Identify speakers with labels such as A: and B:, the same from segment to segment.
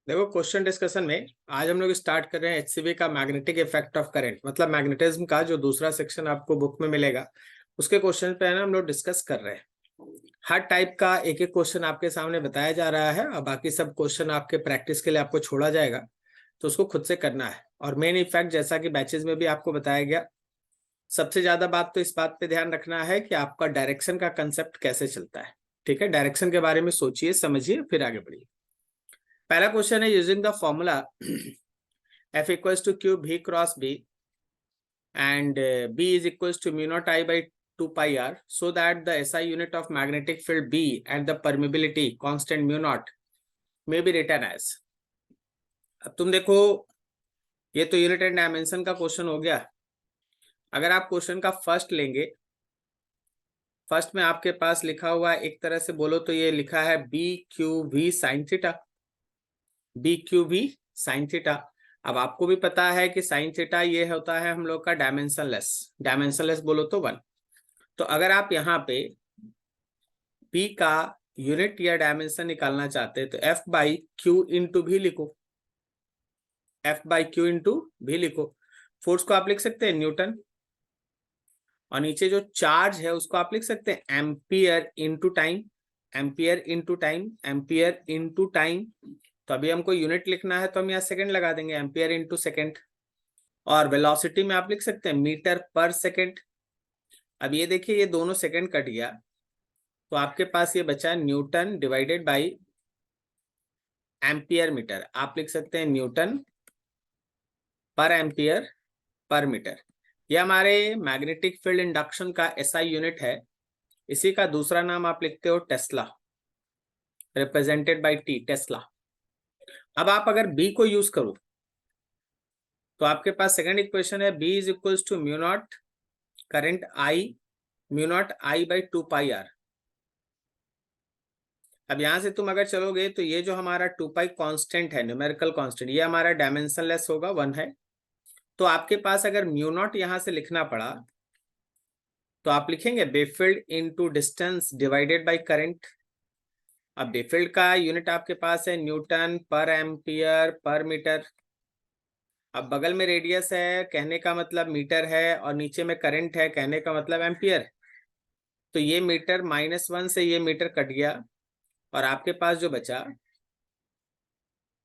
A: देखो question discussion में आज हम लोग स्टार्ट कर रहे हैं एचसीवी का मैग्नेटिक इफेक्ट ऑफ करंट, मतलब मैग्नेटिज्म का जो दूसरा सेक्शन आपको बुक में मिलेगा उसके क्वेश्चन पे है ना हम लोग डिस्कस कर रहे हैं। हर टाइप का एक एक क्वेश्चन आपके सामने बताया जा रहा है और बाकी सब क्वेश्चन आपके प्रैक्टिस के लिए आपको छोड़ा जाएगा, तो उसको खुद से करना है। और मेन इफेक्ट जैसा कि बैचेज में भी आपको बताया गया, सबसे ज्यादा बात तो इस बात पे ध्यान रखना है कि आपका डायरेक्शन का कंसेप्ट कैसे चलता है। ठीक है, डायरेक्शन के बारे में सोचिए, समझिए, फिर आगे बढ़िए। पहला क्वेश्चन है using the formula F equals to Q V cross B and B is equals to mu naught I by 2 pi r, so that the SI unit of magnetic field B and the permeability constant mu naught may be written as। अब तुम देखो, ये तो unit and dimension का question हो गया। अगर आप क्वेश्चन का फर्स्ट लेंगे, फर्स्ट में आपके पास लिखा हुआ है, एक तरह से बोलो तो ये लिखा है B Q V sine theta, B Q V sine theta. अब आपको भी पता है कि साइन थीटा ये होता है हम लोग का डायमेंशनलेस, डायमेंशनलेस बोलो तो 1। तो अगर आप यहाँ पे p का यूनिट या डायमेंशन निकालना चाहते हैं तो f बाई क्यू इंटू भी लिखो, f बाई क्यू इंटू भी लिखो। फोर्स को आप लिख सकते हैं न्यूटन, और नीचे जो चार्ज है उसको आप लिख सकते हैं ampere into time, ampere into time, ampere into time. तो अभी हमको यूनिट लिखना है तो हम यहाँ सेकंड लगा देंगे, एम्पियर इंटू सेकंड। और वेलोसिटी में आप लिख सकते हैं मीटर पर सेकंड। अब ये देखिए, ये दोनों सेकंड कट गया तो आपके पास ये बचा newton divided by ampere metre. आप लिख सकते हैं न्यूटन पर एम्पियर पर मीटर। ये हमारे मैग्नेटिक फील्ड इंडक्शन का एसआई यूनिट है। इसी का दूसरा नाम आप लिखते हो tesla, represented by T, tesla. अब आप अगर बी को यूज करो तो आपके पास सेकंड इक्वेशन है B is equals to mu naught current I, mu naught I by 2 pi r. अब यहां से तुम अगर चलोगे तो ये जो हमारा 2 पाई कांस्टेंट है, न्यूमेरिकल कांस्टेंट, ये हमारा डायमेंशनलेस होगा, 1 है। तो आपके पास अगर म्यू नॉट यहां से लिखना पड़ा तो आप लिखेंगे B field into distance divided by current. अब बेफील्ड का यूनिट आपके पास है न्यूटन पर एम्पियर पर मीटर। अब बगल में रेडियस है, कहने का मतलब मीटर है, और नीचे में करंट है, कहने का मतलब एम्पियर। तो ये मीटर -1 से ये मीटर कट गया और आपके पास जो बचा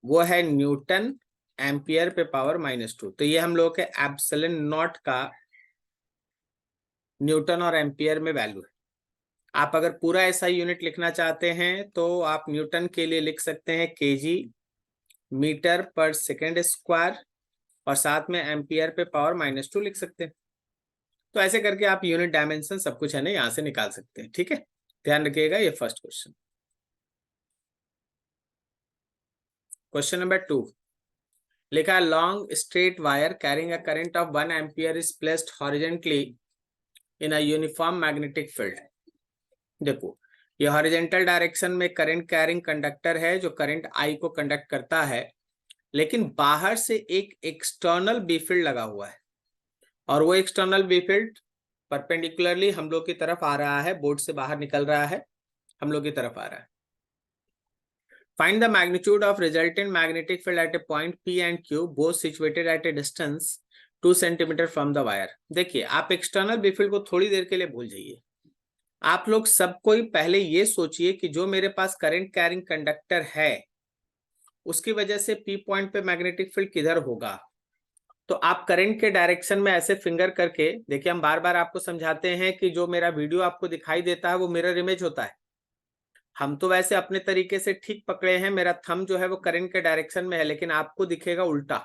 A: वो है न्यूटन एम्पियर पे पावर -2। तो ये हम लोग के एप्सिलॉन नॉट का न्यूटन और एम्पियर में वैल्यू है। आप अगर पूरा ऐसा यूनिट लिखना चाहते हैं तो आप न्यूटन के लिए लिख सकते हैं केजी, मीटर पर सेकेंड स्क्वायर, और साथ में एम्पियर पे पावर -2 लिख सकते हैं। तो ऐसे करके आप यूनिट डायमेंशन सब कुछ है ना यहाँ से निकाल सकते हैं। ठीक है, ध्यान रखिएगा। ये फर्स्ट क्वेश्चन। क्वेश्चन नंबर 2 लिखा है long straight wire carrying a current of 1 ampere is placed horizontally in a uniform magnetic field. देखो, ये हॉरिजॉन्टल डायरेक्शन में करंट कैरिंग कंडक्टर है जो करंट आई को कंडक्ट करता है, लेकिन बाहर से एक एक्सटर्नल बी फील्ड लगा हुआ है, और वो एक्सटर्नल बी फील्ड परपेंडिकुलरली हम लोग की तरफ आ रहा है, बोर्ड से बाहर निकल रहा है, हम लोग की तरफ आ रहा है। Find the magnitude of resultant magnetic field at a point P and Q, both situated at a distance 2 cm from the wire। देखिए, आप एक्सटर्नल बी फील्ड को थोड़ी देर के लिए भूल जाइए। आप लोग सबको पहले ये सोचिए कि जो मेरे पास करंट कैरिंग कंडक्टर है उसकी वजह से पी पॉइंट पे मैग्नेटिक फील्ड किधर होगा। तो आप करंट के डायरेक्शन में ऐसे फिंगर करके देखिए, हम बार बार आपको समझाते हैं कि जो मेरा वीडियो आपको दिखाई देता है वो मिरर इमेज होता है। हम तो वैसे अपने तरीके से ठीक पकड़े हैं, मेरा थंब जो है वो करंट के डायरेक्शन में है, लेकिन आपको दिखेगा उल्टा।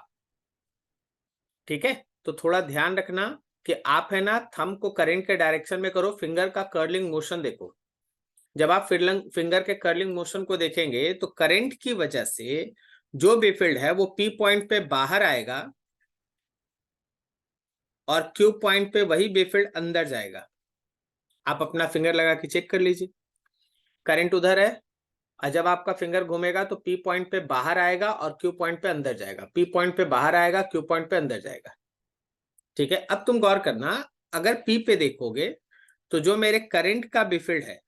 A: ठीक है, तो थोड़ा ध्यान रखना कि आप है ना थंब को करंट के डायरेक्शन में करो, फिंगर का कर्लिंग मोशन देखो। जब आप फिंगर के कर्लिंग मोशन को देखेंगे तो करंट की वजह से जो भी फील्ड है वो पी पॉइंट पे बाहर आएगा और क्यू पॉइंट पे वही बी फील्ड अंदर जाएगा। आप अपना फिंगर लगा के चेक कर लीजिए, करंट उधर है, और जब आपका फिंगर घूमेगा तो पी पॉइंट पे बाहर आएगा और क्यू पॉइंट पे अंदर जाएगा, पी पॉइंट पे बाहर आएगा, क्यू पॉइंट पे अंदर जाएगा। ठीक है, अब तुम गौर करना, अगर पी पे देखोगे तो जो मेरे करंट का बी फील्ड है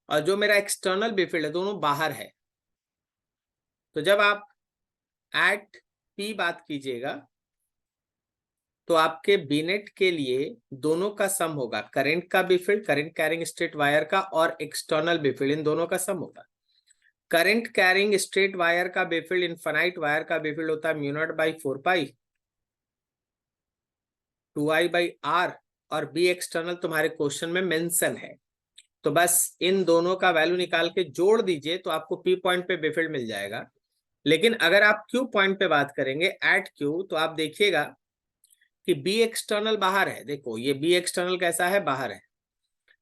A: और जो मेरा एक्सटर्नल बी फील्ड है दोनों बाहर है। तो जब आप एट पी बात कीजिएगा तो आपके बीनेट के लिए दोनों का सम होगा, करंट का B field, current carrying straight wire का, और एक्सटर्नल बी फील्ड, इन दोनों का सम होगा। करंट कैरिंग स्ट्रेट वायर का बी फील्ड, इनफाइनाइट वायर का बी फील्ड होता है mu naught by 4 pi 2i by r, और बी एक्सटर्नल तुम्हारे क्वेश्चन में मेंशन है। तो बस इन दोनों का वैल्यू निकाल के जोड़ दीजिए तो आपको पी पॉइंट पे बी फील्ड मिल जाएगा। लेकिन अगर आप क्यू पॉइंट पे बात करेंगे एट क्यू, तो आप देखिएगा कि बी एक्सटर्नल बाहर है। देखो ये बी एक्सटर्नल कैसा है, बाहर है,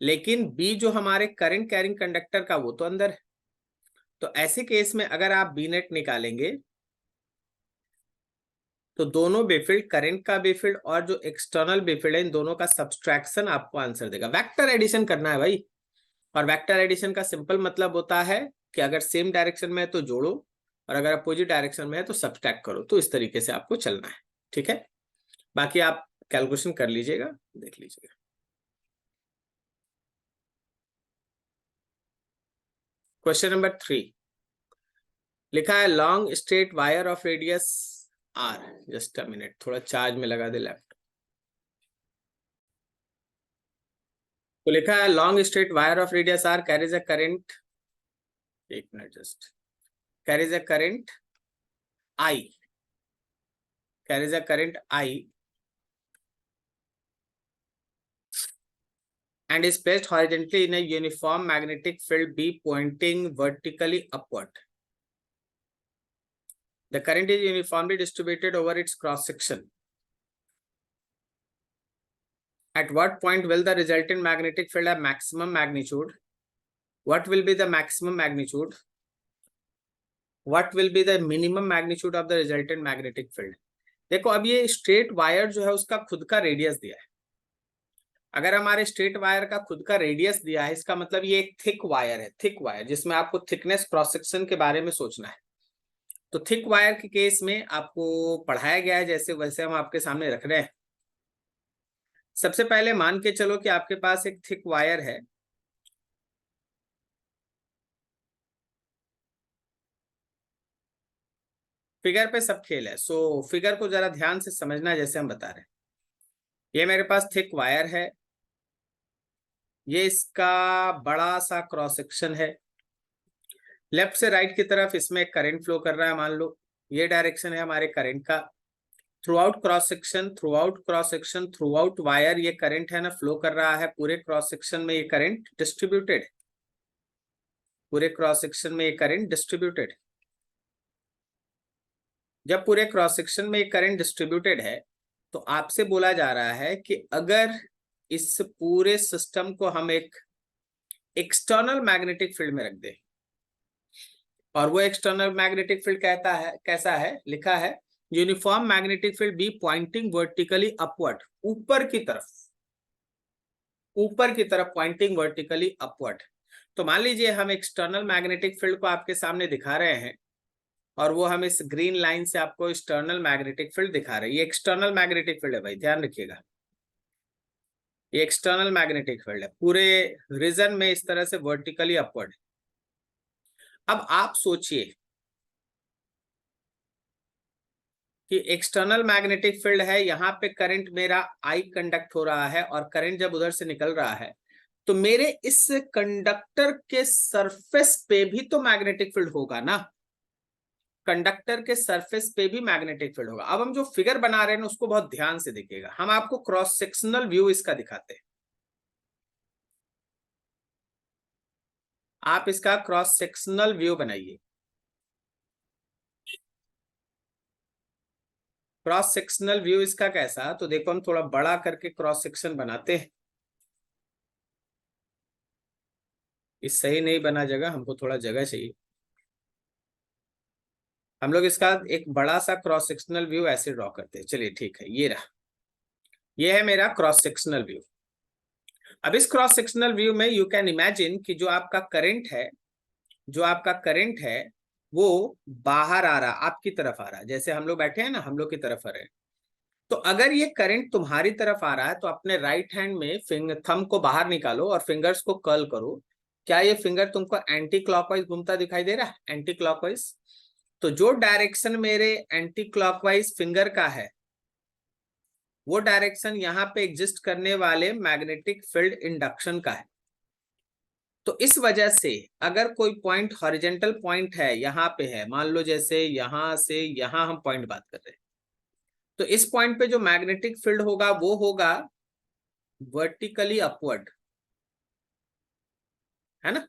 A: लेकिन बी जो हमारे करंट कैरिंग कंडक्टर का वो तो अंदर है। तो ऐसे केस में अगर आप बी नेट निकालेंगे तो दोनों बेफील्ड, करंट का बेफील्ड और जो एक्सटर्नल बेफील्ड है, इन दोनों का सब्सट्रैक्शन आपको आंसर देगा। वेक्टर एडिशन करना है भाई, और वेक्टर एडिशन का सिंपल मतलब होता है कि अगर सेम डायरेक्शन में है तो जोड़ो, और अगर अपोजिट डायरेक्शन में है तो सब्ट्रैक्ट करो। तो इस तरीके से आपको चलना है, ठीक है। बाकी आप कैलकुलेशन कर लीजिएगा, देख लीजिएगा। क्वेश्चन नंबर 3 लिखा है long straight wire of radius R, just a minute, थोड़ा चार्ज में लगा दे लैपटॉप। तो लिखा है long straight wire of radius R carries a current, एक minute just, carries a current I, carries a current I and is placed horizontally in a uniform magnetic field B pointing vertically upward. The current is uniformly distributed over its cross section. At what point will the resultant magnetic field have maximum magnitude? What will be the maximum magnitude? What will be the minimum magnitude of the resultant magnetic field? देखो अब ये straight wire जो है उसका खुद का radius दिया है। अगर हमारे स्ट्रेट वायर का खुद का रेडियस दिया है, इसका मतलब ये एक थिक वायर है, थिक वायर जिसमें आपको थिकनेस क्रॉस सेक्शन के बारे में सोचना है। तो थिक वायर के केस में आपको पढ़ाया गया है जैसे वैसे हम आपके सामने रख रहे हैं। सबसे पहले मान के चलो कि आपके पास एक थिक वायर है, फिगर पे सब खेल है, सो फिगर को जरा ध्यान से समझना जैसे हम बता रहे हैं। ये मेरे पास थिक वायर है, ये इसका बड़ा सा क्रॉस सेक्शन है, लेफ्ट से राइट की तरफ इसमें करंट फ्लो कर रहा है, मान लो ये डायरेक्शन है हमारे करंट का। Through out cross section, through out cross section, through out wire ये करंट है ना फ्लो कर रहा है, पूरे क्रॉस सेक्शन में ये करंट डिस्ट्रीब्यूटेड, पूरे क्रॉस सेक्शन में ये करंट डिस्ट्रीब्यूटेड। जब पूरे क्रॉस सेक्शन में ये करंट डिस्ट्रीब्यूटेड है तो आपसे बोला जा रहा है कि अगर इस पूरे सिस्टम को हम एक एक्सटर्नल मैग्नेटिक फील्ड में रख दें, और वो एक्सटर्नल मैग्नेटिक फील्ड कहता है कैसा है, लिखा है uniform magnetic field B pointing vertically upward, ऊपर की तरफ, ऊपर की तरफ पॉइंटिंग वर्टिकली अपवर्ड। तो मान लीजिए हम एक्सटर्नल मैग्नेटिक फील्ड को आपके सामने दिखा रहे हैं, और वो हम इस ग्रीन लाइन से आपको एक्सटर्नल मैग्नेटिक फील्ड दिखा रहे हैं। ये एक्सटर्नल मैग्नेटिक फील्ड है भाई, ध्यान रखिएगा, ये एक्सटर्नल मैग्नेटिक फील्ड है, पूरे रीजन में इस तरह से वर्टिकली अपवर्ड। अब आप सोचिए कि एक्सटर्नल मैग्नेटिक फील्ड है, यहाँ पे करंट मेरा आई कंडक्ट हो रहा है, और करंट जब उधर से निकल रहा है तो मेरे इस कंडक्टर के सरफेस पे भी तो मैग्नेटिक फील्ड होगा ना, कंडक्टर के सरफेस पे भी मैग्नेटिक फील्ड होगा। अब हम जो फिगर बना रहे हैं उसको बहुत ध्यान से देखिएगा, हम आपको क्रॉस सेक्शनल व्यू इसका दिखाते हैं। आप इसका क्रॉस सेक्शनल व्यू बनाइए, क्रॉस सेक्शनल व्यू इसका कैसा, तो देखो हम थोड़ा बड़ा करके क्रॉस सेक्शन बनाते हैं। इस सही नहीं बना जगह, हमको थोड़ा जगह चाहिए। हम लोग इसका एक बड़ा सा क्रॉस सेक्शनल व्यू ऐसे ड्रॉ करते हैं। चलिए ठीक है, ये रहा, ये है मेरा क्रॉस सेक्शनल व्यू। अब इस क्रॉस सेक्शनल व्यू में यू कैन इमेजिन कि जो आपका करंट है, जो आपका करंट है वो बाहर आ रहा, आपकी तरफ आ रहा है, जैसे हम लोग बैठे हैं ना, हम लोग की तरफ आ रहे हैं। तो अगर ये करंट तुम्हारी तरफ आ रहा है तो अपने राइट हैंड में थंब को बाहर निकालो और फिंगर्स को कर्ल करो। क्या ये फिंगर तुमको एंटी क्लॉकवाइज घूमता दिखाई दे रहा है, एंटी क्लॉकवाइज? तो जो डायरेक्शन मेरे एंटी क्लॉकवाइज फिंगर का है वो डायरेक्शन यहाँ पे एग्जिस्ट करने वाले मैग्नेटिक फील्ड इंडक्शन का है। तो इस वजह से अगर कोई पॉइंट हॉरिजेंटल पॉइंट है, यहाँ पे है, मान लो जैसे यहां से यहां हम पॉइंट बात कर रहे हैं, तो इस पॉइंट पे जो मैग्नेटिक फील्ड होगा वो होगा वर्टिकली अपवर्ड, है ना।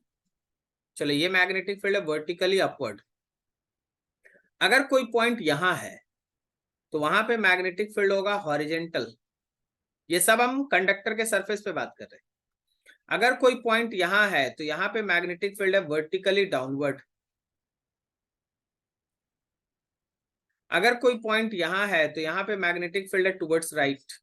A: चलो ये मैग्नेटिक फील्ड है वर्टिकली अपवर्ड। अगर कोई पॉइंट यहां है तो वहां पे मैग्नेटिक फील्ड होगा हॉरिजेंटल। ये सब हम कंडक्टर के सरफेस पे बात कर रहे हैं। अगर कोई पॉइंट यहां है तो यहाँ पे मैग्नेटिक फील्ड है वर्टिकली डाउनवर्ड। अगर कोई पॉइंट यहां है तो यहाँ पे मैग्नेटिक फील्ड है टुवर्ड्स राइट।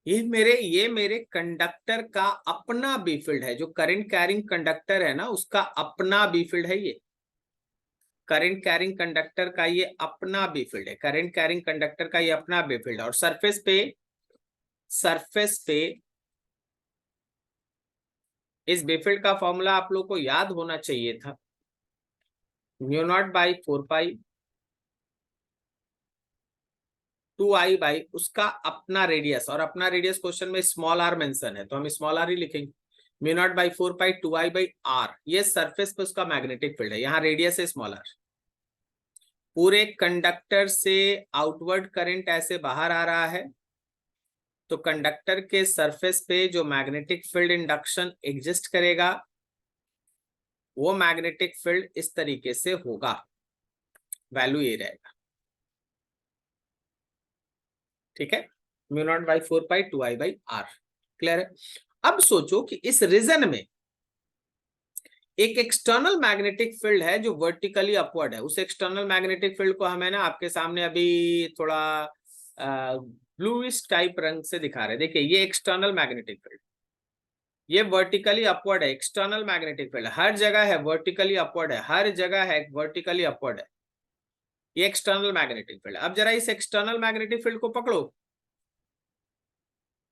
A: ये मेरे कंडक्टर का अपना बी फील्ड है। जो करंट कैरिंग कंडक्टर है ना उसका अपना बी फील्ड है। ये करंट कैरिंग कंडक्टर का ये अपना बी फील्ड है। करंट कैरिंग कंडक्टर का ये अपना बी फील्ड है। और सरफेस पे इस बी फील्ड का फॉर्मूला आप लोग को याद होना चाहिए था, mu naught by 4 pi 2I by उसका अपना रेडियस। और अपना रेडियस क्वेश्चन में स्मॉल आर मेंशन है तो हम स्मॉल आर ही लिखेंगे। Mu naught by 4 pi 2I by r, ये सरफेस पे उसका मैग्नेटिक फील्ड है। यहाँ रेडियस है स्मॉल आर। पूरे कंडक्टर से आउटवर्ड करंट ऐसे बाहर आ रहा है तो कंडक्टर के सरफेस पे जो मैग्नेटिक फील्ड इंडक्शन एग्जिस्ट करेगा वो मैग्नेटिक फील्ड इस तरीके से होगा। वैल्यू ये रहेगा, ठीक है। Mu naught by 4 pi 2I by r. Clear है। अब सोचो कि इस रीजन में एक एक्सटर्नल मैग्नेटिक फील्ड है जो वर्टिकली अपवर्ड है। उस एक्सटर्नल मैग्नेटिक फील्ड को हमें ना आपके सामने अभी थोड़ा ब्लूइश टाइप रंग से दिखा रहे हैं। देखिए ये एक्सटर्नल मैग्नेटिक फील्ड, ये वर्टिकली अपवर्ड है। एक्सटर्नल मैग्नेटिक फील्ड हर जगह है, वर्टिकली अपवर्ड है, हर जगह है, वर्टिकली अपवर्ड है। ये एक्सटर्नल मैग्नेटिक फील्ड। अब जरा इस एक्सटर्नल मैग्नेटिक फील्ड को पकड़ो।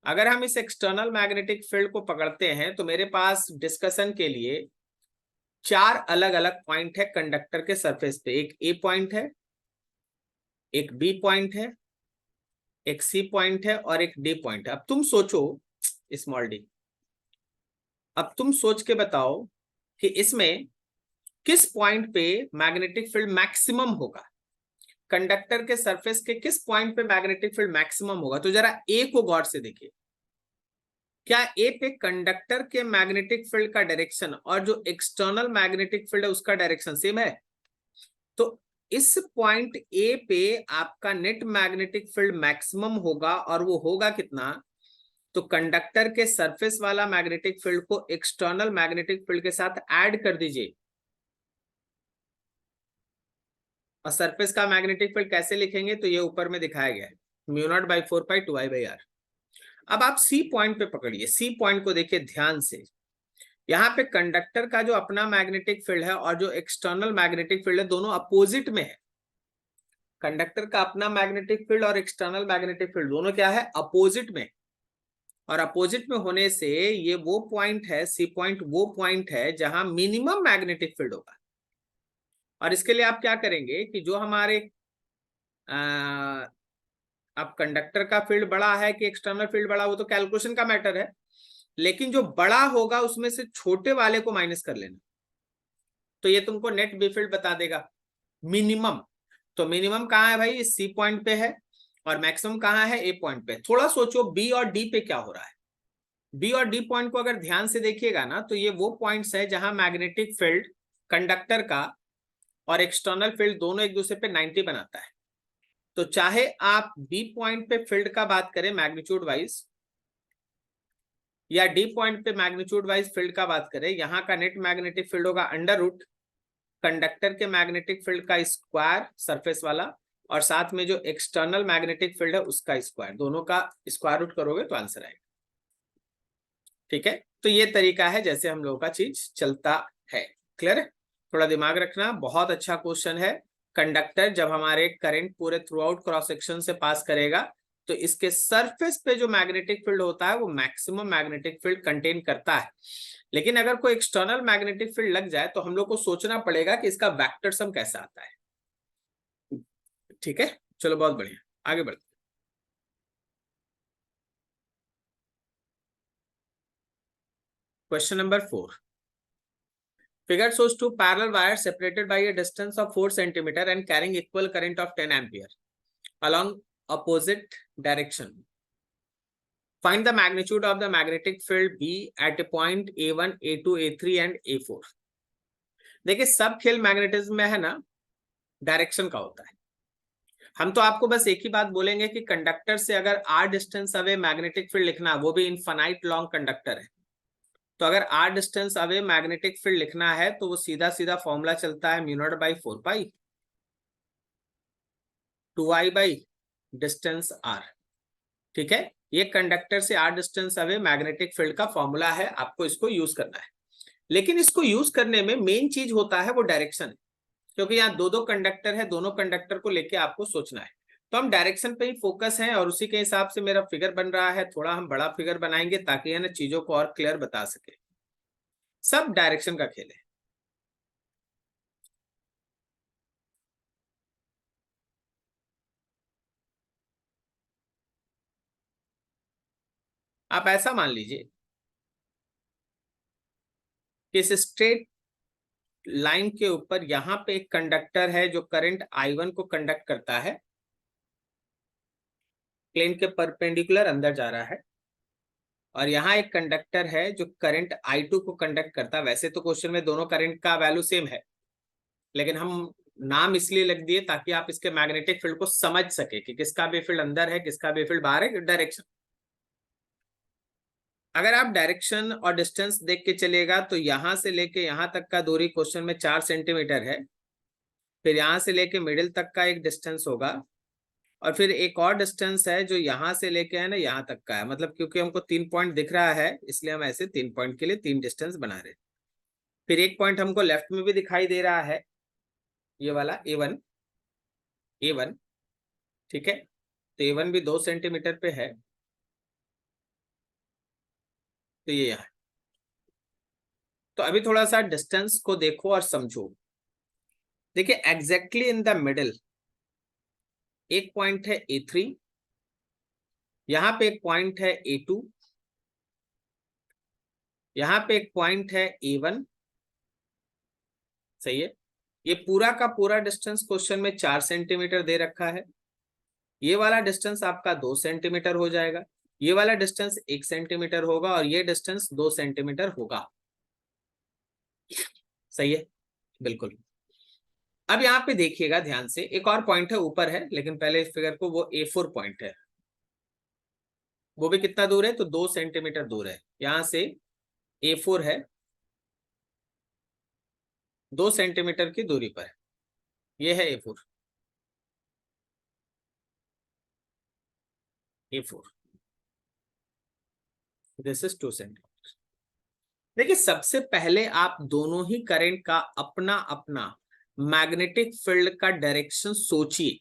A: अगर हम इस एक्सटर्नल मैग्नेटिक फील्ड को पकड़ते हैं तो मेरे पास डिस्कशन के लिए 4 अलग अलग पॉइंट है कंडक्टर के सरफेस पे। एक ए पॉइंट है, एक बी पॉइंट है, एक सी पॉइंट है और एक डी पॉइंट है। अब तुम सोचो, स्मॉल डी, अब तुम सोच के बताओ कि इसमें किस पॉइंट पे मैग्नेटिक फील्ड मैक्सिमम होगा। कंडक्टर के सरफेस के किस पॉइंट पे मैग्नेटिक फील्ड मैक्सिमम होगा। तो जरा ए को गौर से देखिए। क्या ए पे कंडक्टर के मैग्नेटिक फील्ड का डायरेक्शन और जो एक्सटर्नल मैग्नेटिक फील्ड है उसका डायरेक्शन सेम है। तो इस पॉइंट ए पे आपका नेट मैग्नेटिक फील्ड मैक्सिमम होगा और वो होगा कितना। तो कंडक्टर के सरफेस वाला मैग्नेटिक फील्ड को एक्सटर्नल मैग्नेटिक फील्ड के साथ ऐड कर दीजिए। और सरफेस का मैग्नेटिक फील्ड कैसे लिखेंगे तो ये ऊपर में दिखाया गया है, mu naught by 4 pi 2I by r. अब आप सी पॉइंट पे पकड़िए। सी पॉइंट को देखिए ध्यान से। यहाँ पे कंडक्टर का जो अपना मैग्नेटिक फील्ड है और जो एक्सटर्नल मैग्नेटिक फील्ड है दोनों अपोजिट में है। कंडक्टर का अपना मैग्नेटिक फील्ड और एक्सटर्नल मैग्नेटिक फील्ड दोनों क्या है, अपोजिट में। और अपोजिट में होने से ये वो पॉइंट है, सी पॉइंट वो पॉइंट है जहां मिनिमम मैग्नेटिक फील्ड होगा। और इसके लिए आप क्या करेंगे कि जो हमारे अब कंडक्टर का फील्ड बड़ा है कि एक्सटर्नल फील्ड बड़ा, वो तो कैलकुलेशन का मैटर है, लेकिन जो बड़ा होगा उसमें से छोटे वाले को माइनस कर लेना। तो ये तुमको नेट बी फील्ड बता देगा मिनिमम। तो मिनिमम कहाँ है भाई, इस सी पॉइंट पे है। और मैक्सिमम कहाँ है, ए पॉइंट पे। थोड़ा सोचो बी और डी पे क्या हो रहा है। बी और डी पॉइंट को अगर ध्यान से देखिएगा ना तो ये वो पॉइंट्स है जहां मैग्नेटिक फील्ड कंडक्टर का और एक्सटर्नल फील्ड दोनों एक दूसरे पे 90 बनाता है। तो चाहे आप बी पॉइंट पे फील्ड का बात करें मैग्नीट्यूड वाइज या डी पॉइंट पे मैग्नीट्यूड वाइज फील्ड का बात करें, यहाँ का नेट मैग्नेटिक फील्ड होगा अंडर रूट कंडक्टर के मैग्नेटिक फील्ड का स्क्वायर सरफेस वाला और साथ में जो एक्सटर्नल मैग्नेटिक फील्ड है उसका स्क्वायर। दोनों का स्क्वायर रूट करोगे तो आंसर आएगा। ठीक है, तो ये तरीका है जैसे हम लोगों का चीज चलता है। क्लियर है। थोड़ा दिमाग रखना, बहुत अच्छा क्वेश्चन है। कंडक्टर जब हमारे करंट पूरे थ्रू आउट क्रॉस सेक्शन से पास करेगा तो इसके सरफेस पे जो मैग्नेटिक फील्ड होता है वो मैक्सिमम मैग्नेटिक फील्ड कंटेन करता है। लेकिन अगर कोई एक्सटर्नल मैग्नेटिक फील्ड लग जाए तो हम लोग को सोचना पड़ेगा कि इसका वेक्टर सम कैसा आता है। ठीक है, चलो बहुत बढ़िया, आगे बढ़ते। Question number 4, figure shows two parallel wires separated by a distance of 4 centimeter and carrying equal current of 10 ampere along opposite direction. Find the magnitude of the magnetic field B at a point A1, A2, A3 and A4. देखिए सब खेल magnetism में है ना, direction का होता है। हम तो आपको बस एक ही बात बोलेंगे कि कंडक्टर से अगर r distance away magnetic field लिखना, वो भी इनफाइनाइट लॉन्ग कंडक्टर है, तो अगर r distance away magnetic field लिखना है तो वो सीधा सीधा फॉर्मूला चलता है mu naught by 4 pi 2i by distance r। ठीक है, ये कंडक्टर से r distance away magnetic field का फॉर्मूला है, आपको इसको यूज करना है। लेकिन इसको यूज करने में मेन चीज होता है वो डायरेक्शन, क्योंकि यहाँ दो दो कंडक्टर है, दोनों कंडक्टर को लेके आपको सोचना है। तो हम डायरेक्शन पे ही फोकस है और उसी के हिसाब से मेरा फिगर बन रहा है। थोड़ा हम बड़ा फिगर बनाएंगे ताकि है ना चीजों को और क्लियर बता सके। सब डायरेक्शन का खेल है। आप ऐसा मान लीजिए कि इस स्ट्रेट लाइन के ऊपर यहाँ पे एक कंडक्टर है जो करंट I1 को कंडक्ट करता है, प्लेन के परपेंडिकुलर अंदर जा रहा है, और यहाँ एक कंडक्टर है जो करंट I2 को कंडक्ट करता है। वैसे तो क्वेश्चन में दोनों करंट का वैल्यू सेम है, लेकिन हम नाम इसलिए लिख दिए ताकि आप इसके मैग्नेटिक फील्ड को समझ सके कि किसका भी फील्ड अंदर है, किसका भी फील्ड बाहर है, डायरेक्शन। अगर आप डायरेक्शन और डिस्टेंस देख के चलिएगा तो यहां से लेके यहां तक का दूरी क्वेश्चन में 4 सेंटीमीटर है, फिर यहां से लेके मिडिल तक का एक डिस्टेंस होगा, और फिर एक और डिस्टेंस है जो यहां से लेके है ना यहां तक का है। मतलब क्योंकि हमको 3 पॉइंट दिख रहा है इसलिए हम ऐसे 3 पॉइंट के लिए 3 डिस्टेंस बना रहे हैं। फिर एक पॉइंट हमको लेफ्ट में भी दिखाई दे रहा है, ये वाला A1, A1। ठीक है, तो A1 भी 2 सेंटीमीटर पे है, तो ये यहाँ। तो अभी थोड़ा सा डिस्टेंस को देखो और समझो। देखिए एग्जैक्टली इन द मिडिल एक पॉइंट है A3, यहां पे एक पॉइंट है A2, यहां पे एक पॉइंट है A1। सही है, ये पूरा का पूरा डिस्टेंस क्वेश्चन में 4 सेंटीमीटर दे रखा है। ये वाला डिस्टेंस आपका 2 सेंटीमीटर हो जाएगा, ये वाला डिस्टेंस 1 सेंटीमीटर होगा, और ये डिस्टेंस 2 सेंटीमीटर होगा। सही है, बिल्कुल। अब यहाँ पे देखिएगा ध्यान से, एक और पॉइंट है ऊपर है, लेकिन पहले इस फिगर को, वो A4 पॉइंट है, वो भी कितना दूर है, तो 2 सेंटीमीटर दूर है। यहां से A4 है 2 सेंटीमीटर की दूरी पर, ये है A4, A4, this is 2 centimetre. देखिए सबसे पहले आप दोनों ही करंट का अपना अपना मैग्नेटिक फील्ड का डायरेक्शन सोचिए।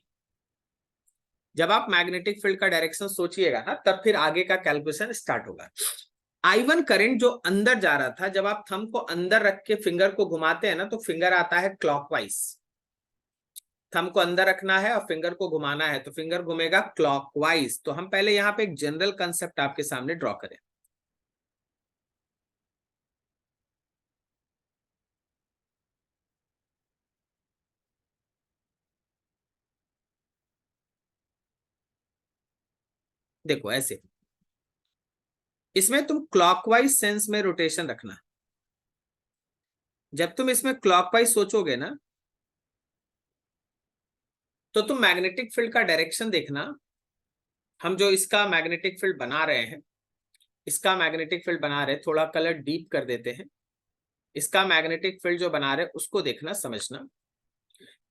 A: जब आप मैग्नेटिक फील्ड का डायरेक्शन सोचिएगा ना, तब फिर आगे का कैलकुलेशन स्टार्ट होगा। I1 करंट जो अंदर जा रहा था, जब आप थंब को अंदर रख के फिंगर को घुमाते हैं ना, तो फिंगर आता है क्लॉकवाइज। थंब को अंदर रखना है और फिंगर को घुमाना है, तो फिंगर घूमेगा क्लॉकवाइज। तो हम पहले यहाँ पे एक जनरल कंसेप्ट आपके सामने ड्रॉ करें। देखो ऐसे, इसमें तुम क्लॉकवाइज सेंस में रोटेशन रखना। जब तुम इसमें क्लॉकवाइज सोचोगे ना, तो तुम मैग्नेटिक फील्ड का डायरेक्शन देखना। हम जो इसका मैग्नेटिक फील्ड बना रहे हैं, इसका मैग्नेटिक फील्ड बना रहे हैं, थोड़ा कलर डीप कर देते हैं। इसका मैग्नेटिक फील्ड जो बना रहे हैं उसको देखना, समझना।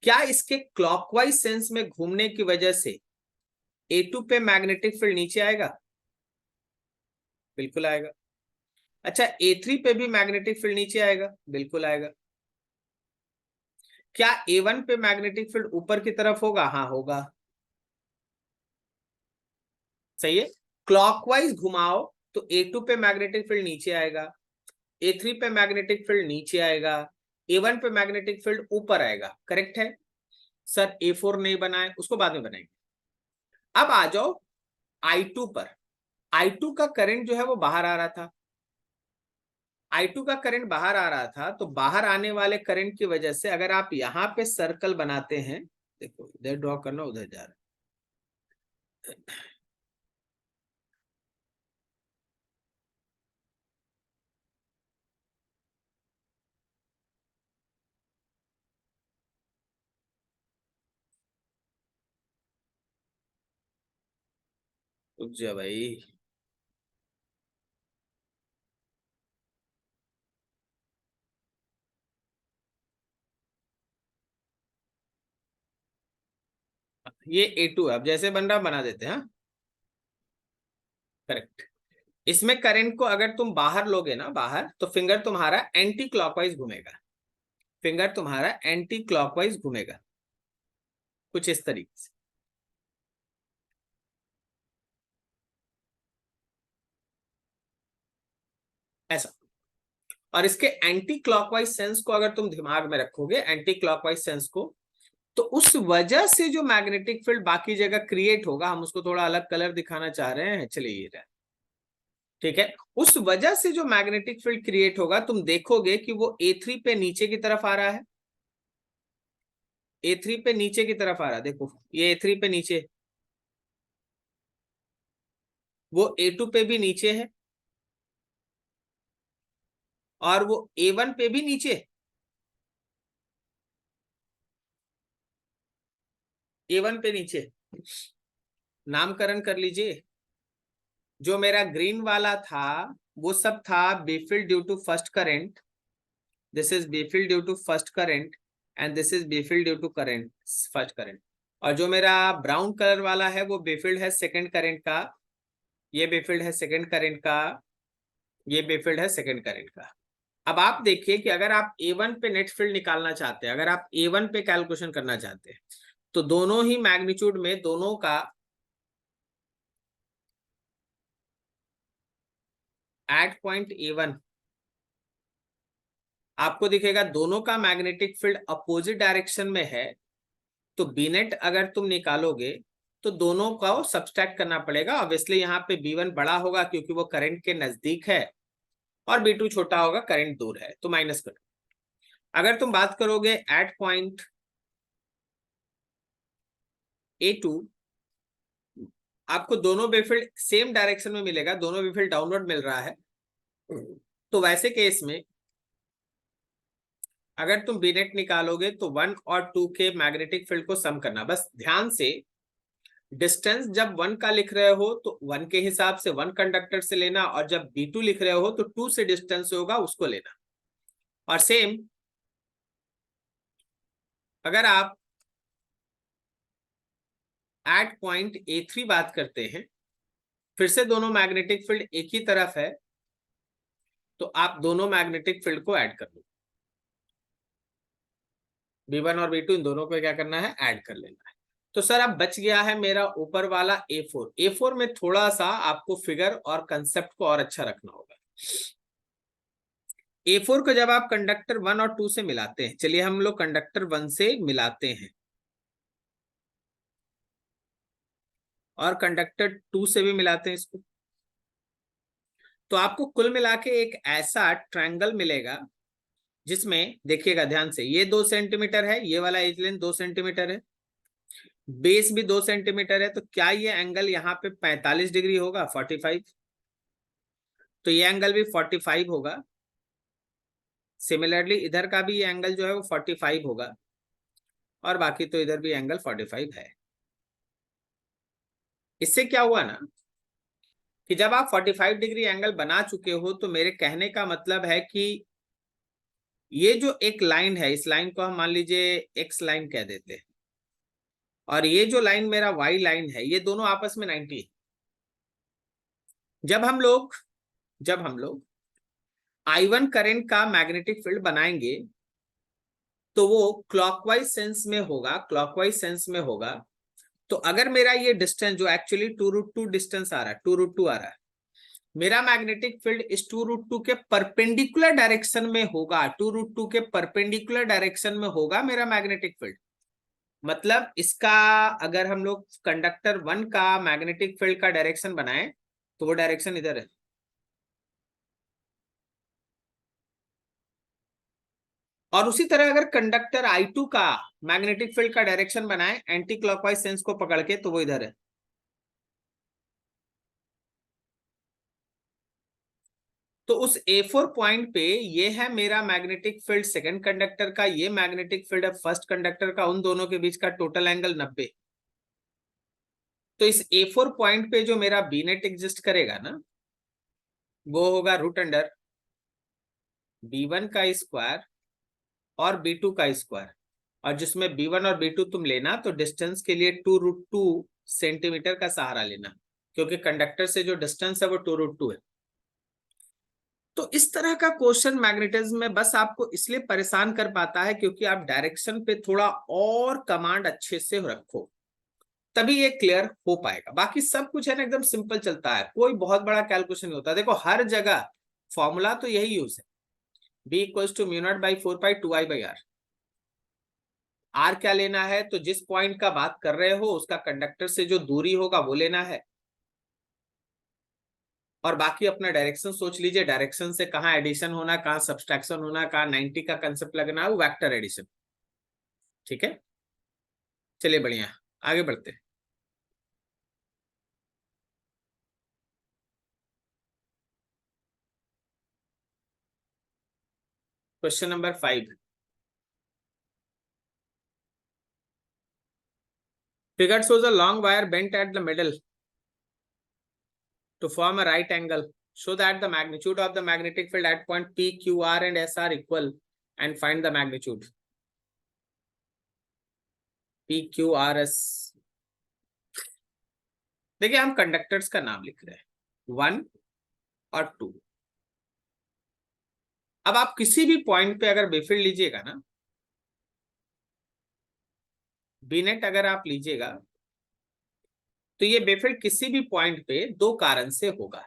A: क्या इसके क्लॉकवाइज सेंस में घूमने की वजह से A2 पे मैग्नेटिक फील्ड नीचे आएगा? बिल्कुल आएगा। अच्छा, A3 पे भी मैग्नेटिक फील्ड नीचे आएगा? बिल्कुल आएगा। क्या A1 पे मैग्नेटिक फील्ड ऊपर की तरफ होगा? हाँ होगा। सही है। क्लॉकवाइज घुमाओ तो A2 पे मैग्नेटिक फील्ड नीचे आएगा, A3 पे मैग्नेटिक फील्ड नीचे आएगा, A1 पे मैग्नेटिक फील्ड ऊपर आएगा। करेक्ट है सर। A4 नहीं बनाए, उसको बाद में बनाएंगे। अब आ जाओ I2 पर। I2 का करंट जो है वो बाहर आ रहा था, I2 का करंट बाहर आ रहा था, तो बाहर आने वाले करंट की वजह से अगर आप यहां पे सर्कल बनाते हैं, देखो इधर ड्रॉ करना, उधर जा रहा है, रुक जा भाई। ये A2 है, अब जैसे बन रहा बना देते हैं। हाँ करेक्ट। इसमें करंट को अगर तुम बाहर लोगे ना, बाहर, तो फिंगर तुम्हारा एंटी क्लॉकवाइज घूमेगा, फिंगर तुम्हारा एंटी क्लॉकवाइज घूमेगा, कुछ इस तरीके से। ऐसा। और इसके एंटी क्लॉकवाइज सेंस को अगर तुम दिमाग में रखोगे, एंटी क्लॉकवाइज सेंस को, तो उस वजह से जो मैग्नेटिक फील्ड बाकी जगह क्रिएट होगा, हम उसको थोड़ा अलग कलर दिखाना चाह रहे हैं, चलिए ये रहा। ठीक है। उस वजह से जो मैग्नेटिक फील्ड क्रिएट होगा, तुम देखोगे कि वो A3 पे नीचे की तरफ आ रहा है, A3 पे नीचे की तरफ आ रहा है। देखो ये A3 पे नीचे, वो A2 पे भी नीचे है, और वो A1 पे भी नीचे, A1 पे नीचे। नामकरण कर लीजिए। जो मेरा ग्रीन वाला था वो सब था B field due to first current, this is B field due to first current, and this is B field due to current, first current. और जो मेरा ब्राउन कलर वाला है वो बेफिल्ड है सेकंड करंट का, ये बेफिल्ड है सेकंड करंट का, ये बेफिल्ड है सेकंड करंट का। अब आप देखिए कि अगर आप A1 पे नेट फील्ड निकालना चाहते हैं, अगर आप A1 पे कैलकुलेशन करना चाहते हैं, तो दोनों ही मैग्नीट्यूड में दोनों का एट पॉइंट A1 आपको दिखेगा दोनों का मैग्नेटिक फील्ड अपोजिट डायरेक्शन में है। तो बी नेट अगर तुम निकालोगे तो दोनों का सब्सट्रैक्ट करना पड़ेगा। ऑब्वियसली यहाँ पे B1 बड़ा होगा क्योंकि वो करंट के नजदीक है, और B2 छोटा होगा, करंट दूर है, तो माइनस करो। अगर तुम बात करोगे एट पॉइंट A2, आपको दोनों बेफिल्ड सेम डायरेक्शन में मिलेगा, दोनों बेफिल्ड डाउनवर्ड मिल रहा है। तो वैसे केस में अगर तुम बी नेट निकालोगे तो 1 और 2 के मैग्नेटिक फील्ड को सम करना। बस ध्यान से डिस्टेंस जब 1 का लिख रहे हो तो 1 के हिसाब से 1 कंडक्टर से लेना, और जब B2 लिख रहे हो तो 2 से डिस्टेंस होगा उसको लेना। और सेम अगर आप एट पॉइंट A3 बात करते हैं, फिर से दोनों मैग्नेटिक फील्ड एक ही तरफ है, तो आप दोनों मैग्नेटिक फील्ड को ऐड कर लो। B1 और B2 इन दोनों को क्या करना है, ऐड कर लेना है। तो सर अब बच गया है मेरा ऊपर वाला A4। A4 में थोड़ा सा आपको फिगर और कंसेप्ट को और अच्छा रखना होगा। A4 को जब आप कंडक्टर 1 और 2 से मिलाते हैं, चलिए हम लोग कंडक्टर 1 से मिलाते हैं और कंडक्टर 2 से भी मिलाते हैं इसको, तो आपको कुल मिला के एक ऐसा ट्रायंगल मिलेगा जिसमें देखिएगा ध्यान से, ये 2 सेंटीमीटर है, ये वाला एज लेंथ 2 सेंटीमीटर है, बेस भी 2 सेंटीमीटर है। तो क्या ये एंगल यहाँ पे 45 डिग्री होगा, 45? तो ये एंगल भी 45 होगा। सिमिलरली इधर का भी ये एंगल जो है वो 45 होगा, और बाकी तो इधर भी एंगल 45 है। इससे क्या हुआ ना कि जब आप 45 डिग्री एंगल बना चुके हो, तो मेरे कहने का मतलब है कि ये जो एक लाइन है, इस लाइन को हम मान लीजिए एक्स लाइन कह देते हैं, और ये जो लाइन मेरा वाई लाइन है, ये दोनों आपस में 90 है। जब हम लोग I1 करंट का मैग्नेटिक फील्ड बनाएंगे तो वो क्लॉकवाइज सेंस में होगा, क्लॉकवाइज सेंस में होगा। तो अगर मेरा ये डिस्टेंस जो एक्चुअली 2√2 डिस्टेंस आ रहा है, 2√2 आ रहा है, मेरा मैग्नेटिक फील्ड इस 2√2 के परपेंडिकुलर डायरेक्शन में होगा, 2√2 के परपेंडिकुलर डायरेक्शन में होगा मेरा मैग्नेटिक फील्ड। मतलब इसका अगर हम लोग कंडक्टर 1 का मैग्नेटिक फील्ड का डायरेक्शन बनाएं तो वो डायरेक्शन इधर है, और उसी तरह अगर कंडक्टर I2 का मैग्नेटिक फील्ड का डायरेक्शन बनाएं एंटी क्लॉकवाइज सेंस को पकड़ के तो वो इधर है। तो उस A4 पॉइंट पे ये है मेरा मैग्नेटिक फील्ड सेकंड कंडक्टर का, ये मैग्नेटिक फील्ड है फर्स्ट कंडक्टर का, उन दोनों के बीच का टोटल एंगल 90। तो इस A4 पॉइंट पे जो मेरा बी नेट एग्जिस्ट करेगा ना, वो होगा रूट अंडर B1 का स्क्वायर और B2 का स्क्वायर, और जिसमें B1 और B2 तुम लेना तो डिस्टेंस के लिए 2√2 सेंटीमीटर का सहारा लेना, क्योंकि कंडक्टर से जो डिस्टेंस है वो 2√2 है। तो इस तरह का क्वेश्चन मैग्नेटिज्म में बस आपको इसलिए परेशान कर पाता है क्योंकि आप डायरेक्शन पे थोड़ा और कमांड अच्छे से रखो, तभी ये क्लियर हो पाएगा। बाकी सब कुछ है ना एकदम सिंपल चलता है, कोई बहुत बड़ा कैलकुलेशन नहीं होता। देखो हर जगह फॉर्मूला तो यही यूज है, B equals to mu naught by 4 pi 2I/r। R क्या लेना है, तो जिस पॉइंट का बात कर रहे हो उसका कंडक्टर से जो दूरी होगा वो लेना है, और बाकी अपना डायरेक्शन सोच लीजिए, डायरेक्शन से कहाँ एडिशन होना, कहाँ सब्सट्रैक्शन होना, कहाँ 90 का कंसेप्ट लगना है, वो वेक्टर एडिशन। ठीक है, चलिए बढ़िया, आगे बढ़ते हैं। Question number 5, figure shows a long wire bent at the middle to form a right angle. Show that the magnitude of the magnetic field at point P, Q, R and S are equal and find the magnitude. P, Q, R, S। देखिए हम conductors का नाम लिख रहे हैं 1 और 2। अब आप किसी भी पॉइंट पे अगर बेफील्ड लीजिएगा ना, बी नेट अगर आप लीजिएगा तो ये बेफील्ड किसी भी पॉइंट पे दो कारण से होगा।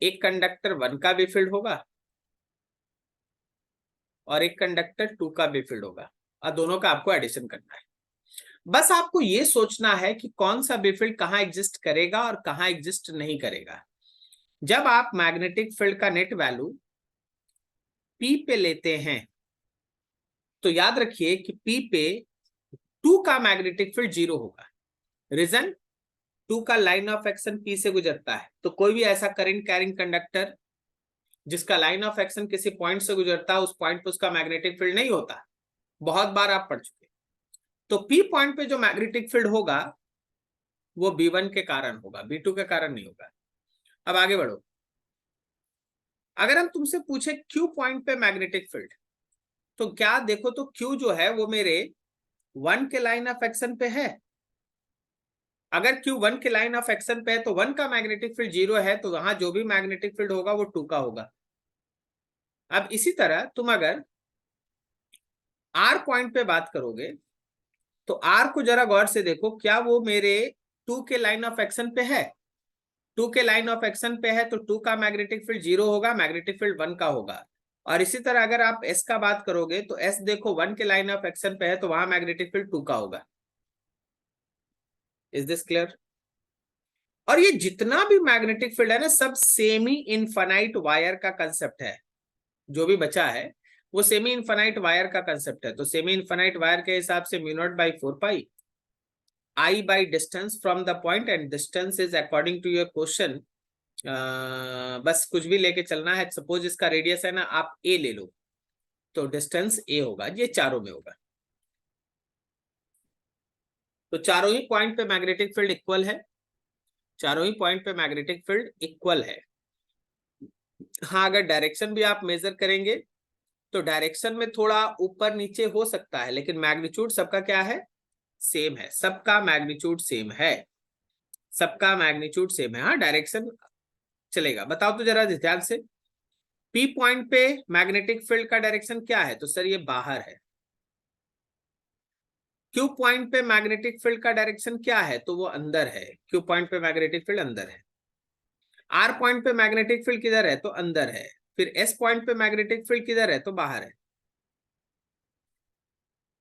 A: एक कंडक्टर 1 का बेफील्ड होगा और एक कंडक्टर 2 का बेफील्ड होगा, और दोनों का आपको एडिशन करना है। बस आपको ये सोचना है कि कौन सा बेफील्ड कहाँ एग्जिस्ट करेगा और कहाँ एग्जिस्ट नहीं करेगा। जब आप मैग्नेटिक फील्ड का नेट वैल्यू P पे लेते हैं तो याद रखिए कि P पे 2 का मैग्नेटिक फील्ड 0 होगा। रीजन, 2 का लाइन ऑफ एक्शन P से गुजरता है, तो कोई भी ऐसा करंट कैरिंग कंडक्टर जिसका लाइन ऑफ एक्शन किसी पॉइंट से गुजरता है उस पॉइंट पे उसका मैग्नेटिक फील्ड नहीं होता। बहुत बार आप पढ़ चुके। तो P पॉइंट पे जो मैग्नेटिक फील्ड होगा वो B1 के कारण होगा, B2 के कारण नहीं होगा। अब आगे बढ़ो, अगर हम तुमसे पूछे Q पॉइंट पे मैग्नेटिक फील्ड, तो क्या देखो, तो Q जो है वो मेरे 1 के लाइन ऑफ एक्शन पे है। अगर Q 1 के लाइन ऑफ एक्शन पे है तो 1 का मैग्नेटिक फील्ड 0 है, तो वहां जो भी मैग्नेटिक फील्ड होगा वो 2 का होगा। अब इसी तरह तुम अगर R पॉइंट पे बात करोगे तो R को जरा गौर से देखो, क्या वो मेरे 2 के लाइन ऑफ एक्शन पे है। 2 के लाइन ऑफ एक्शन पे है तो 2 का मैग्नेटिक फील्ड 0 होगा, मैग्नेटिक फील्ड 1 का होगा। और इसी तरह अगर आप S का बात करोगे तो S देखो 1 के लाइन ऑफ एक्शन पे है तो वहां मैग्नेटिक फील्ड 2 का होगा। Is this clear? और ये जितना भी मैग्नेटिक फील्ड है ना, सब सेमी इनफाइनाइट वायर का कंसेप्ट है। जो भी बचा है वो सेमी इनफाइनाइट वायर का कंसेप्ट है। तो सेमी इनफाइनाइट वायर के हिसाब से mu naught by 4 pi I by distance from the point, and distance is according to your question, बस कुछ भी लेके चलना है। सपोज इसका रेडियस है ना, आप A ले लो तो डिस्टेंस A होगा, ये चारों में होगा। तो चारों ही पॉइंट पे मैग्नेटिक फील्ड इक्वल है, चारों ही पॉइंट पे मैग्नेटिक फील्ड इक्वल है। हाँ, अगर डायरेक्शन भी आप मेजर करेंगे तो डायरेक्शन में थोड़ा ऊपर नीचे हो सकता है, लेकिन मैग्नीट्यूड सबका क्या है, सेम है। सबका मैग्नीट्यूड सेम है, सबका मैग्नीट्यूड सेम है। हाँ, डायरेक्शन चलेगा। बताओ तो जरा ध्यान से, P पॉइंट पे मैग्नेटिक फील्ड का डायरेक्शन क्या है, तो सर ये बाहर है। क्यू पॉइंट पे मैग्नेटिक फील्ड का डायरेक्शन क्या है, तो वो अंदर है, क्यू पॉइंट पे मैग्नेटिक फील्ड अंदर है। आर पॉइंट पे मैग्नेटिक फील्ड किधर है, तो अंदर है। फिर एस पॉइंट पे मैग्नेटिक फील्ड किधर है, तो बाहर है।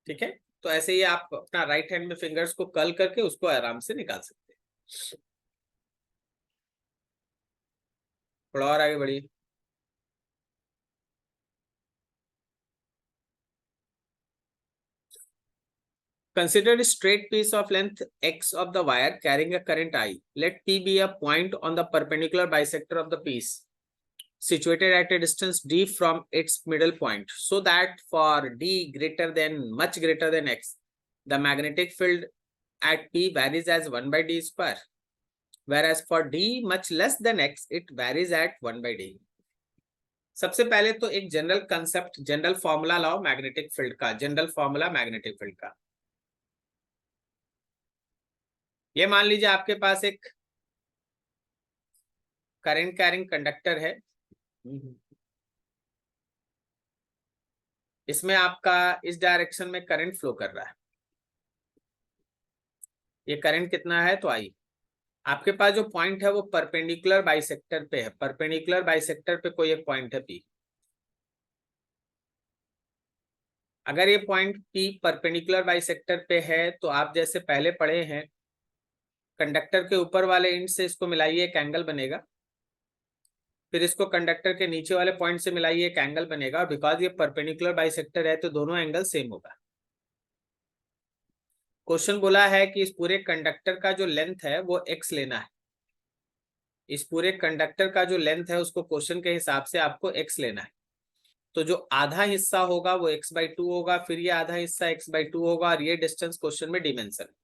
A: ठीक है, तो ऐसे ही आप अपना राइट हैंड में फिंगर्स को कर्ल करके उसको आराम से निकाल सकते हैं। थोड़ा और आगे बढ़िए। Consider a straight piece of length x of the wire carrying a current I. Let P be a point on the perpendicular bisector of the piece, situated at a distance d from its middle point, so that for d much greater than x, the magnetic field at P varies as 1 by d square, whereas for d much less than x, it varies at 1 by d. सबसे पहले तो एक general concept, general formula लाओ magnetic field का। General formula magnetic field का, ये मान लीजिए आपके पास एक करंट कैरिंग कंडक्टर है। इसमें आपका इस डायरेक्शन में करंट फ्लो कर रहा है। ये करंट कितना है, तो आई। आपके पास जो पॉइंट है वो परपेंडिकुलर बाइसेक्टर पे है। परपेंडिकुलर बाइसेक्टर पे कोई एक पॉइंट है पी। अगर ये पॉइंट पी परपेंडिकुलर बाइसेक्टर पे है तो आप जैसे पहले पढ़े हैं, कंडक्टर के ऊपर वाले एंड से इसको मिलाइए, एक एंगल बनेगा। फिर इसको कंडक्टर के नीचे वाले पॉइंट से मिलाइए, एक एंगल बनेगा। और बिकॉज ये परपेंडिकुलर बाइसेक्टर है तो दोनों एंगल सेम होगा। क्वेश्चन बोला है कि इस पूरे कंडक्टर का जो लेंथ है वो एक्स लेना है। इस पूरे कंडक्टर का जो लेंथ है उसको क्वेश्चन के हिसाब से आपको एक्स लेना है। तो जो आधा हिस्सा होगा वो x/2 होगा, फिर ये आधा हिस्सा x/2 होगा, और ये डिस्टेंस क्वेश्चन में डिमेंशन।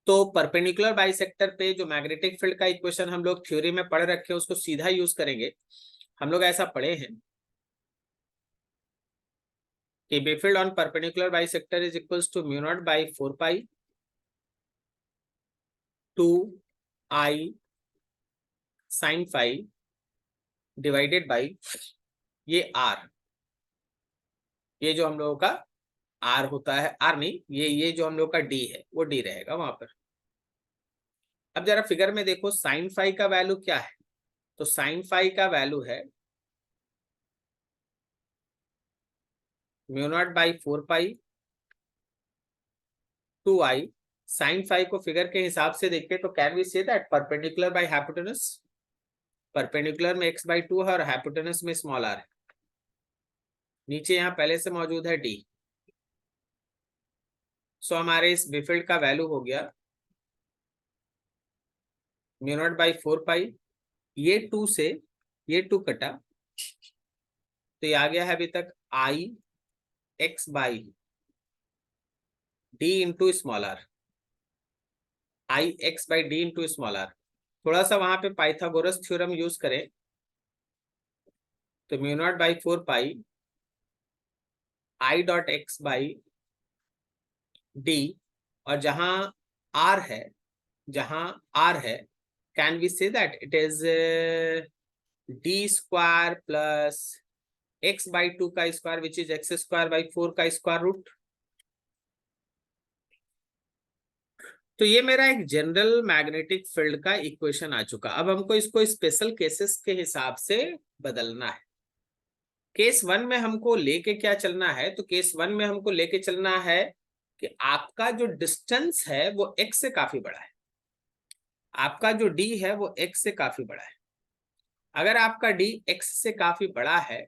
A: तो परपेंडिकुलर बाइसेक्टर पे जो मैग्नेटिक फील्ड का इक्वेशन हम लोग थ्योरी में पढ़ रखे हैं उसको सीधा यूज करेंगे। हम लोग ऐसा पढ़े हैं कि B field on perpendicular bisector is equals to mu naught by 4 pi 2 I sine phi divided by ये आर। ये जो हम लोगों का आर होता है, आर नहीं, ये जो हम लोग का डी है वो डी रहेगा वहां पर। अब जरा फिगर में देखो, साइन फाई का वैल्यू क्या है, तो साइन फाई का वैल्यू है mu naught by 4 pi 2 I। Sine phi को फिगर के हिसाब से देखें तो can we say that perpendicular by hypotenuse. Perpendicular में x/2 है और हाइपोटेनस में स्मॉल r है। नीचे यहाँ पहले से मौजूद है d। सो हमारे इस बिफील्ड का वैल्यू हो गया म्यू नॉट बाई 4 पाई, ये 2 से ये 2 कटा तो ये आ गया है अभी तक I x by d into small r. I x by d into small r. थोड़ा सा वहां पे पाइथागोरस थ्योरम यूज करें तो mu naught by 4 pi I dot x by d, और जहां आर है, जहां आर है, can we say that it is d square plus x by 2 का square which is x square by 4 का square root. तो ये मेरा एक जनरल मैग्नेटिक फील्ड का इक्वेशन आ चुका। अब हमको इसको स्पेशल केसेस के हिसाब से बदलना है। केस 1 में हमको लेके क्या चलना है, तो केस 1 में हमको लेके चलना है कि आपका जो डिस्टेंस है वो x से काफी बड़ा है। आपका जो d है वो x से काफी बड़ा है। अगर आपका d x से काफी बड़ा है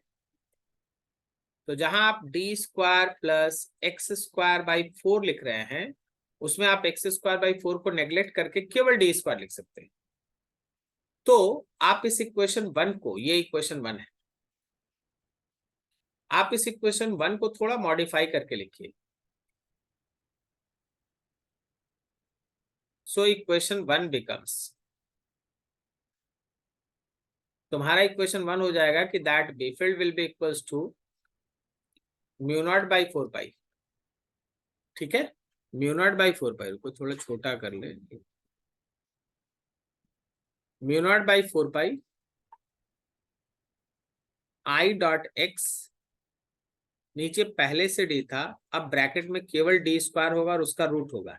A: तो जहां आप D square plus x square by 4 लिख रहे हैं उसमें आप एक्स स्क्वायर बाई 4 को नेग्लेक्ट करके केवल डी स्क्वायर लिख सकते हैं। तो आप इस इक्वेशन 1 को, ये इक्वेशन 1 है, आप इस इक्वेशन 1 को थोड़ा मॉडिफाई करके लिखिए। सो इक्वेशन 1 बिकम्स, तुम्हारा इक्वेशन 1 हो जाएगा कि that B field will be equals to mu naught by 4 pi. ठीक है, म्यू नॉट बाई 4 पाई को थोड़ा छोटा कर ले, mu naught by 4 pi I dot x नीचे पहले से डी था, अब ब्रैकेट में केवल डी स्क्वायर होगा और उसका रूट होगा।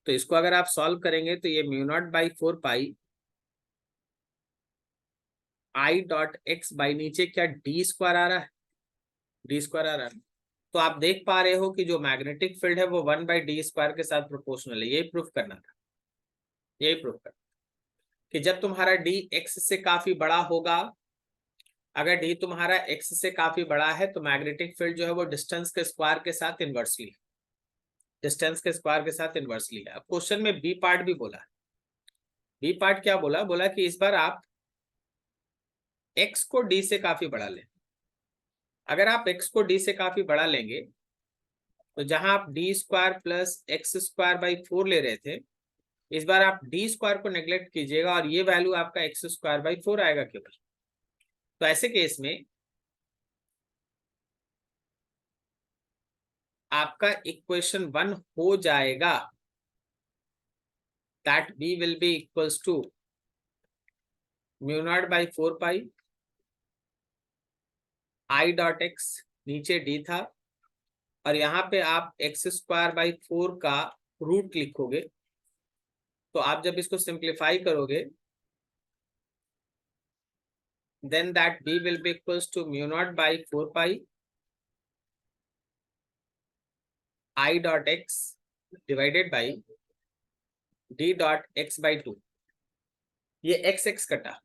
A: तो इसको अगर आप सॉल्व करेंगे तो ये mu naught by 4 pi I dot x by नीचे क्या डी स्क्वायर आ रहा है, डी स्क्वायर आ रहा है। तो आप देख पा रहे हो कि जो मैग्नेटिक फील्ड है वो 1/d² के साथ प्रोपोर्शनल है। यही प्रूफ करना था, यही प्रूफ करना कि जब तुम्हारा डी एक्स से काफी बड़ा होगा, अगर डी तुम्हारा एक्स से काफी बड़ा है तो मैग्नेटिक फील्ड जो है वो डिस्टेंस के स्क्वायर के साथ इनवर्सली, डिस्टेंस के स्क्वायर के साथ इनवर्सली है। अब क्वेश्चन में बी पार्ट भी बोला, बी पार्ट क्या बोला, बोला कि इस बार आप एक्स को डी से काफी बड़ा लें। अगर आप एक्स को डी से काफी बड़ा लेंगे तो जहां आप D square plus x square by 4 ले रहे थे, इस बार आप डी स्क्वायर को नेग्लेक्ट कीजिएगा और ये वैल्यू आपका एक्स स्क्वायर बाई 4 आएगा केवल। तो ऐसे केस में आपका इक्वेशन 1 हो जाएगा, that B will be equals to mu naught by 4 pi I dot x, नीचे डी था और यहाँ पे आप एक्स स्क्वायर बाई 4 का रूट लिखोगे। तो आप जब इसको सिंप्लीफाई करोगे then that b will be equals to mu naught by 4 pi I dot x divided by d dot x by 2। ये x x कटा,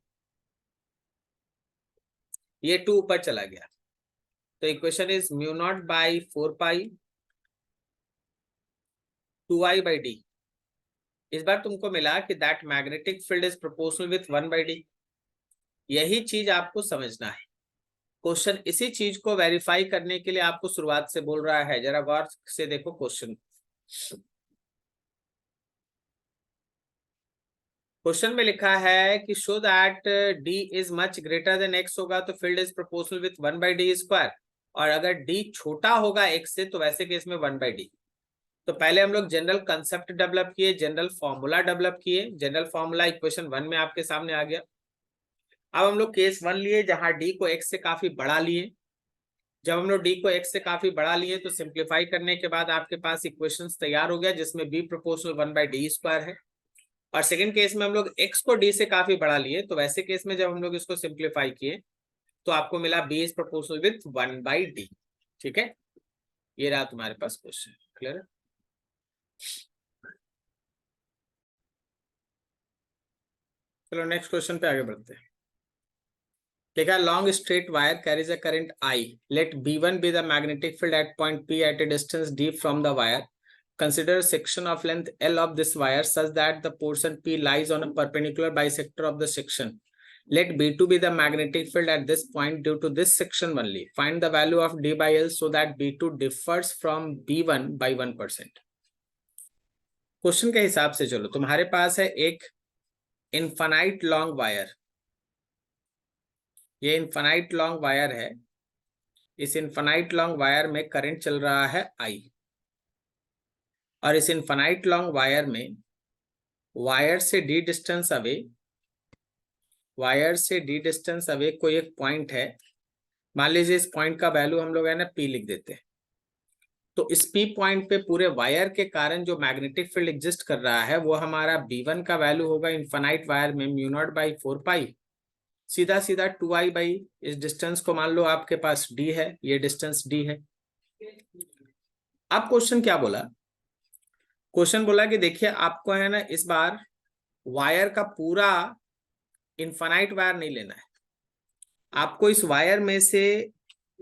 A: ये 2 ऊपर चला गया, तो equation is mu naught by 4 pi 2i by d। इस बार तुमको मिला कि that magnetic field is proportional with 1/d। यही चीज आपको समझना है। क्वेश्चन इसी चीज को वेरीफाई करने के लिए आपको शुरुआत से बोल रहा है, जरा गौर से देखो क्वेश्चन। क्वेश्चन में लिखा है कि show that D is much greater than x होगा तो field is proportional with 1/d², और अगर डी छोटा होगा एक्स से तो वैसे केस में 1/d। तो पहले हम लोग जनरल कंसेप्ट डेवलप किए, जनरल फॉर्मूला डेवलप किए, जनरल फॉर्मूला इक्वेशन 1 में आपके सामने आ गया। अब हम लोग केस 1 लिए जहां डी को एक्स से काफी बड़ा लिए। जब हम लोग डी को एक्स से काफी बड़ा लिए तो सिंप्लीफाई करने के बाद आपके पास इक्वेशंस तैयार हो गया जिसमें बी प्रोपोर्शनल 1/d² है। और सेकंड केस में हम लोग x को d से काफी बड़ा लिए, तो वैसे केस में जब हम लोग इसको सिंप्लीफाई किए तो आपको मिला b is proportional with 1/d। ठीक है, ये रहा तुम्हारे पास क्वेश्चन। क्लियर है? चलो नेक्स्ट क्वेश्चन पे आगे बढ़ते हैं। देखा, long straight wire carries a current I, let B1 be the magnetic field at point P at a distance d from the wire। Consider a section of length L of this wire such that the portion P lies on a perpendicular bisector of the section. Let B2 be the magnetic field at this point due to this section only. Find the value of D by L so that B2 differs from B1 by 1%. Question के हिसाब से चलो, तुम्हारे पास है एक infinite long wire, ये infinite long wire है। इस इनफाइनाइट लॉन्ग वायर में करंट चल रहा है I, और इस इनफाइनाइट लॉन्ग वायर में वायर से डी डिस्टेंस अवे, वायर से डी डिस्टेंस अवे कोई एक पॉइंट है। मान लीजिए इस पॉइंट का वैल्यू हम लोग है ना P लिख देते हैं। तो इस P पॉइंट पे पूरे वायर के कारण जो मैग्नेटिक फील्ड एग्जिस्ट कर रहा है वो हमारा B1 का वैल्यू होगा इनफाइनाइट वायर में म्यू नॉट बाई 4 पाई, सीधा सीधा 2i बाई इस डिस्टेंस को मान लो आपके पास d है, ये डिस्टेंस d है। अब क्वेश्चन क्या बोला, क्वेश्चन बोला कि देखिए आपको है ना इस बार वायर का पूरा इनफाइनाइट वायर नहीं लेना है, आपको इस वायर में से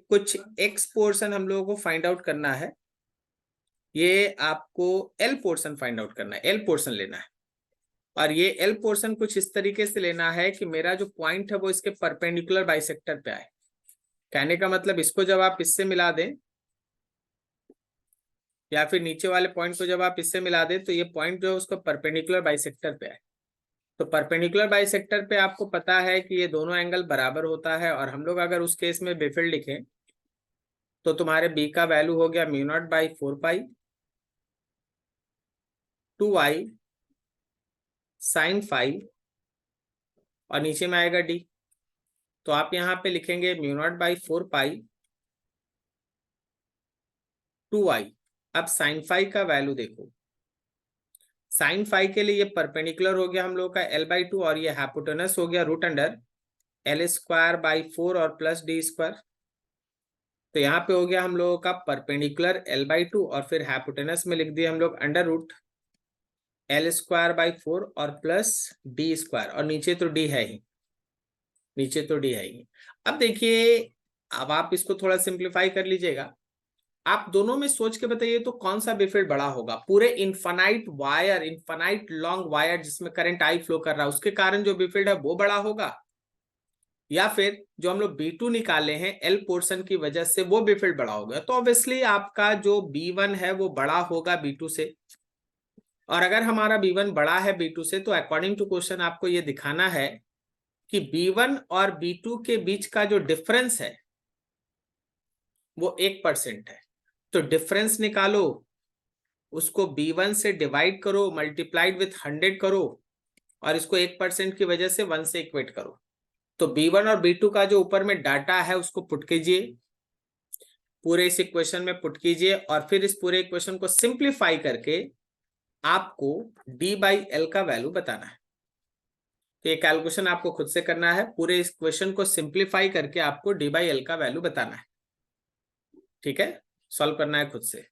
A: कुछ x पोर्शन हम लोगों को फाइंड आउट करना है। ये आपको L पोर्शन फाइंड आउट करना है, L पोर्शन लेना है। और ये L पोर्शन कुछ इस तरीके से लेना है कि मेरा जो पॉइंट है वो इसके परपेंडिकुलर बाइसेक्टर पे आए। कहने का मतलब इसको जब आप इससे मिला दें या फिर नीचे वाले पॉइंट को जब आप इससे मिला दें तो ये पॉइंट जो है उसको परपेंडिकुलर बाइसेक्टर पे आए। तो परपेंडिकुलर बाइसेक्टर पे आपको पता है कि ये दोनों एंगल बराबर होता है, और हम लोग अगर उस केस में बेफिल्ड लिखें तो तुम्हारे b का वैल्यू हो गया mu naught by 4 pi 2i sine phi, और नीचे में आएगा d। तो आप यहाँ पे लिखेंगे mu naught by 4 pi 2i। अब साइन फाई का वैल्यू देखो, साइन फाई के लिए ये परपेंडिकुलर हो गया हम लोग का l/2 और ये हाइपोटेनस हो गया √l²/4 और प्लस d²। तो यहाँ पे हो गया हम लोगों का परपेंडिकुलर l/2 और फिर हाइपोटेनस में लिख दिया हम लोग √l²/4 और प्लस d², और नीचे तो d है ही, नीचे तो d है ही। अब देखिए, अब आप इसको थोड़ा सिंप्लीफाई कर लीजिएगा, आप दोनों में सोच के बताइए तो कौन सा बिफिल्ड बड़ा होगा। पूरे infinite wire, infinite long wire जिसमें करंट आई फ्लो कर रहा है, उसके कारण जो बिफिल्ड है वो बड़ा होगा, या फिर जो हम लोग B2 निकाले हैं L पोर्शन की वजह से वो बिफिल्ड बड़ा होगा। तो ऑब्वियसली आपका जो B1 है वो बड़ा होगा B2 से, और अगर हमारा B1 बड़ा है B2 से तो अकॉर्डिंग टू क्वेश्चन आपको ये दिखाना है कि B1 और B2 के बीच का जो डिफरेंस है वो 1% है। तो डिफरेंस निकालो, उसको B1 से डिवाइड करो, मल्टीप्लाइड विथ 100 करो, और इसको 1% की वजह से 1 से इक्वेट करो। तो B1 और B2 का जो ऊपर में डाटा है उसको पुट कीजिए, पूरे इस इक्वेशन में पुट कीजिए, और फिर इस पूरे इक्वेशन को सिंप्लीफाई करके आपको d/l का वैल्यू बताना है। तो ये कैलकुलेशन आपको खुद से करना है, पूरे इस इक्वेशन को सिंप्लीफाई करके आपको d/l का वैल्यू बताना है। ठीक है, सॉल्व करना है खुद से।